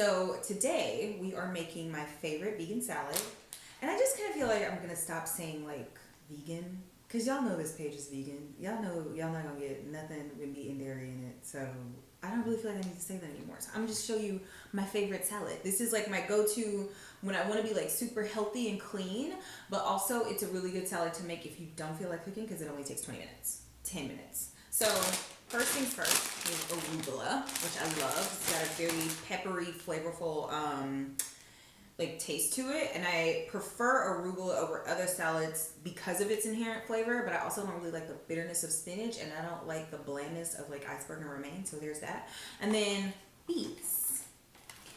So today we are making my favorite vegan salad. And I just kind of feel like I'm going to stop saying like vegan. Because y'all know this page is vegan. Y'all know y'all not going to get nothing with meat and dairy in it. So I don't really feel like I need to say that anymore. So I'm just show you my favorite salad. This is like my go-to when I want to be like super healthy and clean. But also it's a really good salad to make if you don't feel like cooking because it only takes 20 minutes. 10 minutes. So first things first is arugula, which I love. It's got a very peppery, flavorful like taste to it, and I prefer arugula over other salads because of its inherent flavor, but I also don't really like the bitterness of spinach, and I don't like the blandness of like iceberg and romaine, so there's that. And then beets.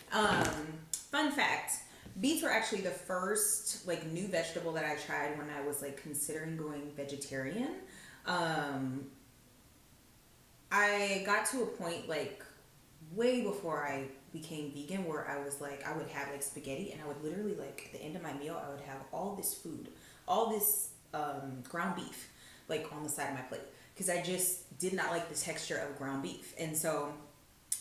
Fun fact, beets were actually the first like new vegetable that I tried when I was like considering going vegetarian. I got to a point like way before I became vegan where I was like, I would have like spaghetti and I would literally like at the end of my meal, I would have all this food, all this ground beef like on the side of my plate because I just did not like the texture of ground beef. And so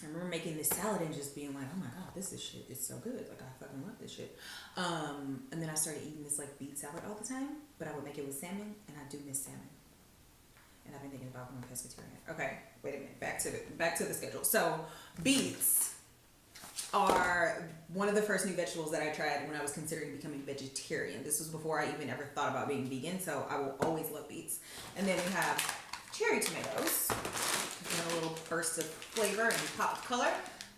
I remember making this salad and just being like, oh my God, this shit is so good. Like I fucking love this shit. And then I started eating this like beet salad all the time, but I would make it with salmon and I do miss salmon. And I've been thinking about going pescatarian. Okay, wait a minute. Back to the schedule. So beets are one of the first new vegetables that I tried when I was considering becoming vegetarian. This was before I even ever thought about being vegan, so I will always love beets. And then we have cherry tomatoes, and a little burst of flavor and pop of color.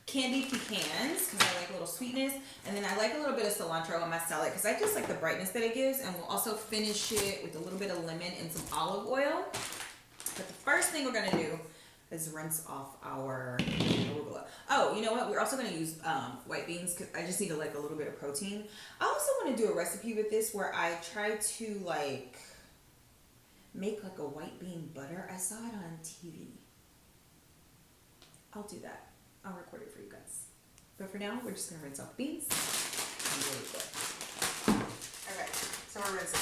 Candied pecans, because I like a little sweetness. And then I like a little bit of cilantro on my salad, because I just like the brightness that it gives. And we'll also finish it with a little bit of lemon and some olive oil. But the first thing we're going to do is rinse off our arugula. Oh, you know what? We're also going to use white beans because I just need like a little bit of protein. I also want to do a recipe with this where I try to like make like a white bean butter. I saw it on TV. I'll do that. I'll record it for you guys. But for now, we're just going to rinse off beans and arugula. Okay, so we're rinsing.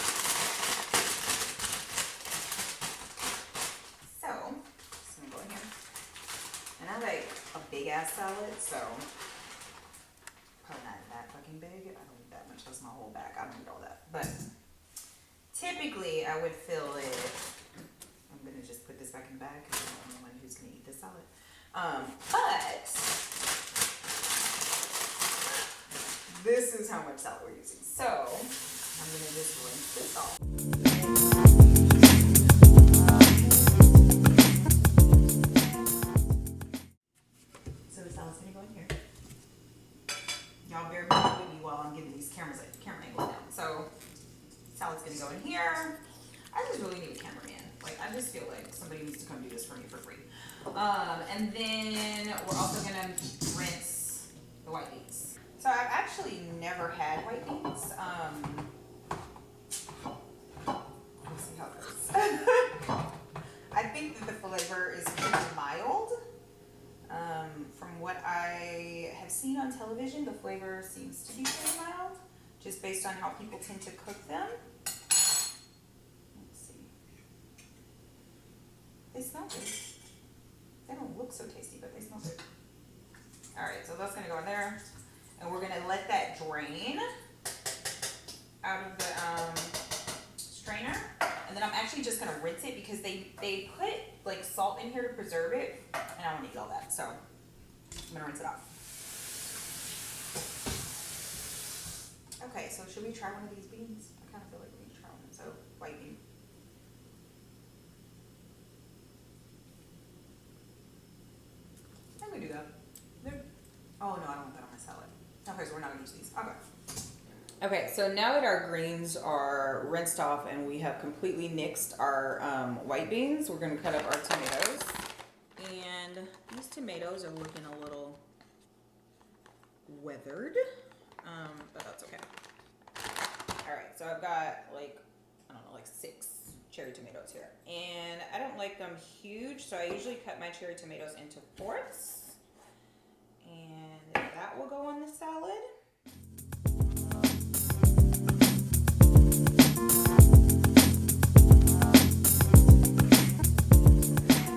And I like a big ass salad, so probably not that fucking big. I don't eat that much. That's my whole back. I don't eat all that. But typically, I would fill it. I'm gonna just put this back in the bag because I'm the one who's gonna eat this salad. But this is how much salad we're using. So I'm gonna just rinse this off. Y'all bear with me while I'm getting these camera angles down. So, salad's gonna go in here. I just really need a cameraman. Like, I just feel like somebody needs to come do this for me for free. And then we're also gonna rinse the white beans. So I've actually never had white beans. Let's see how it goes. I think that the flavor is pretty mild. From what I have seen on television, the flavor seems to be pretty mild, just based on how people tend to cook them. Let's see. They smell good. They don't look so tasty, but they smell good. Alright, so that's going to go in there. And we're going to let that drain out of the strainer. And then I'm actually just going to rinse it because they put like salt in here to preserve it. And I don't need all that, so I'm gonna rinse it off. Okay, so should we try one of these beans? I kind of feel like we need to try one. So, white bean. I'm gonna do that. Oh no, I don't want that on my salad. Okay, so we're not gonna use these. Okay. Okay, so now that our greens are rinsed off and we have completely nixed our white beans, we're gonna cut up our tomatoes. And these tomatoes are looking a little weathered, but that's okay. All right, so I've got like, I don't know, like 6 cherry tomatoes here. And I don't like them huge, so I usually cut my cherry tomatoes into fourths. And that will go on the salad.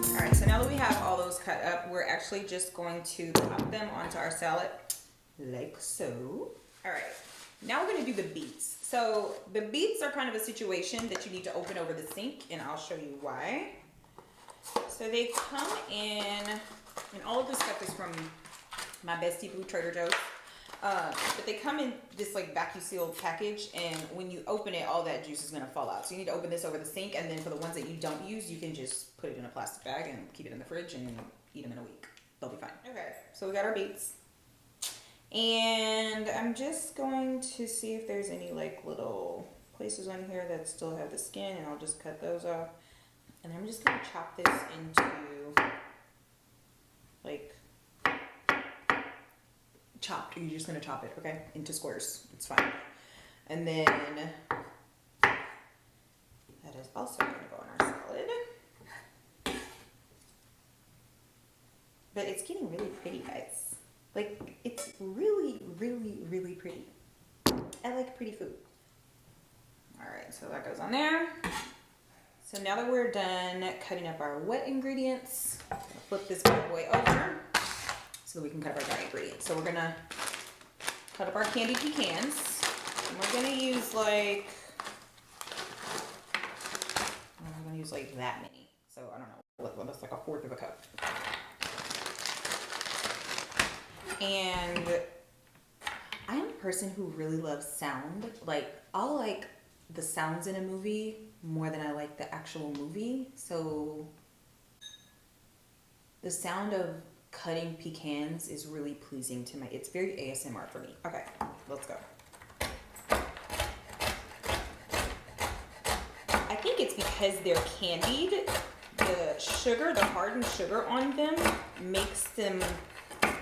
All right, so now that we have all those cut up, we're actually just going to pop them onto our salad. like so. All right, now we're gonna do the beets. So the beets are kind of a situation that you need to open over the sink, and I'll show you why. So they come in, and all of this stuff is from my bestie Blue Trader Joe's. But they come in this like vacuum sealed package, and when you open it, all that juice is gonna fall out. So you need to open this over the sink, and then for the ones that you don't use, you can just put it in a plastic bag and keep it in the fridge and eat them in a week. They'll be fine. Okay, so we got our beets. And I'm just going to see if there's any like little places on here that still have the skin, and I'll just cut those off. And I'm just gonna chop this into like chopped. You're just gonna chop it, okay, into squares. It's fine. And then that is also gonna go in our salad. But it's getting really pretty, guys. Like, it's really, really, really pretty. I like pretty food. All right, so that goes on there. So now that we're done cutting up our wet ingredients, I'm gonna flip this bad boy over so that we can cut up our dry ingredients. So we're gonna cut up our candied pecans. And we're gonna use like, I'm gonna use like that many. So I don't know, that's like 1/4 of a cup. And I'm a person who really loves sound. Like, I'll like the sounds in a movie more than I like the actual movie. So the sound of cutting pecans is really pleasing to my, it's very ASMR for me. Okay, let's go. I think it's because they're candied. The sugar, the hardened sugar on them makes them, I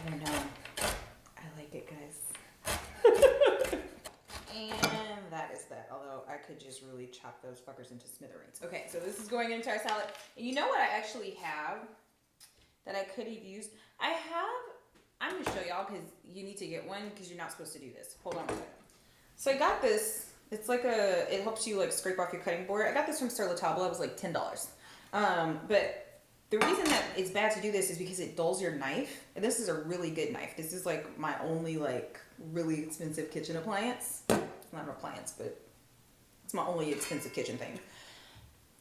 don't know. I like it, guys. And that is that. Although I could just really chop those fuckers into smithereens. Okay, so this is going into our salad. And you know what I actually have that I could have used? I'm going to show y'all because you need to get one because you're not supposed to do this. Hold on a second. So I got this. It's like it helps you like scrape off your cutting board. I got this from Sur La Table. It was like $10. But the reason that it's bad to do this is because it dulls your knife. And this is a really good knife. This is like my only like really expensive kitchen appliance. Not an appliance, but it's my only expensive kitchen thing.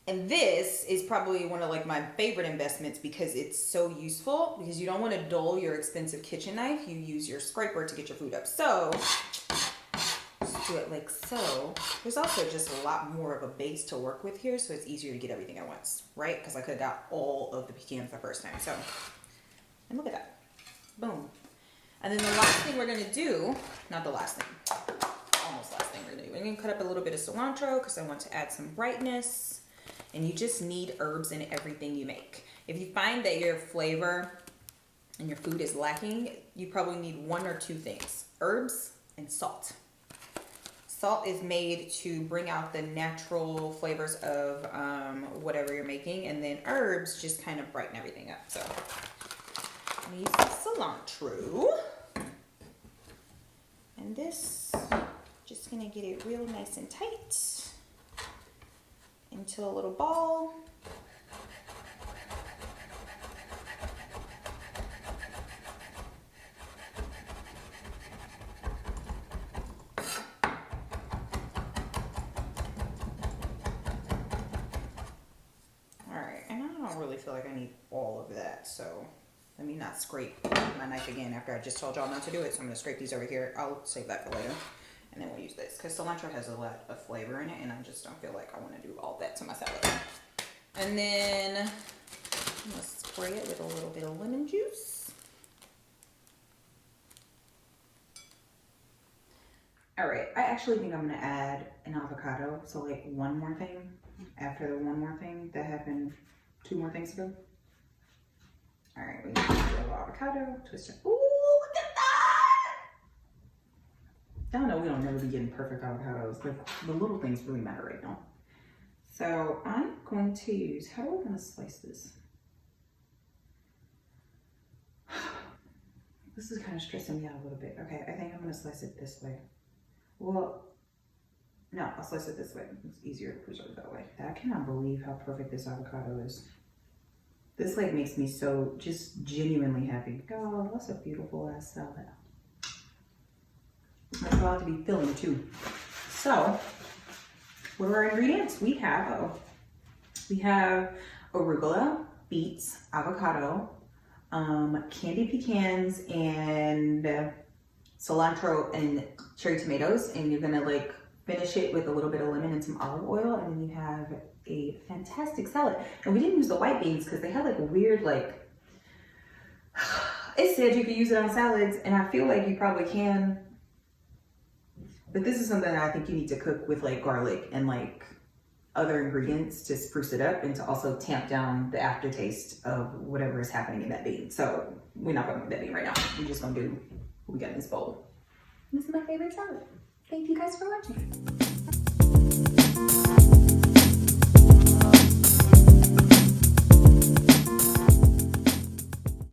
And this is probably one of like my favorite investments because it's so useful, because you don't want to dull your expensive kitchen knife. You use your scraper to get your food up. So just do it like so. There's also just a lot more of a base to work with here, so it's easier to get everything at once, right? Because I could have got all of the pecans the first time. So, and look at that. Boom. And then the last thing we're going to do, not the last thing, almost last thing we're going to do. We're going to cut up a little bit of cilantro because I want to add some brightness. And you just need herbs in everything you make. If you find that your flavor and your food is lacking, you probably need 1 or 2 things: herbs and salt. Salt is made to bring out the natural flavors of whatever you're making, and then herbs just kind of brighten everything up. So I'm gonna use some cilantro, and this, just gonna get it real nice and tight into a little ball. Alright, and I don't really feel like I need all of that, so let me not scrape my knife again after I just told y'all not to do it. So I'm going to scrape these over here. I'll save that for later. And then we'll use this because cilantro has a lot of flavor in it, and I just don't feel like I want to do all that to my salad. And then I'm going to spray it with a little bit of lemon juice. All right, I actually think I'm going to add an avocado. So like one more thing after the one more thing that happened 2 more things ago. All right, we need a little avocado, twist it. Ooh, look at that! Y'all know we don't never be getting perfect avocados, but the little things really matter right now. So I'm going to use, how do I want to slice this? This is kind of stressing me out a little bit. Okay, I think I'm going to slice it this way. Well, no, I'll slice it this way. It's easier to preserve that way. I cannot believe how perfect this avocado is. This like makes me so just genuinely happy. Oh, that's a beautiful ass salad. It's about to be filling too. So, what are our ingredients? We have arugula, beets, avocado, candied pecans, and cilantro and cherry tomatoes. And you're gonna like finish it with a little bit of lemon and some olive oil, and then you have a fantastic salad. And we didn't use the white beans because they had like a weird like, it said you could use it on salads, and I feel like you probably can, but this is something that I think you need to cook with like garlic and like other ingredients to spruce it up and to also tamp down the aftertaste of whatever is happening in that bean. So we're not gonna make that bean right now. We're just gonna do what we got in this bowl. This is my favorite salad. Thank you guys for watching.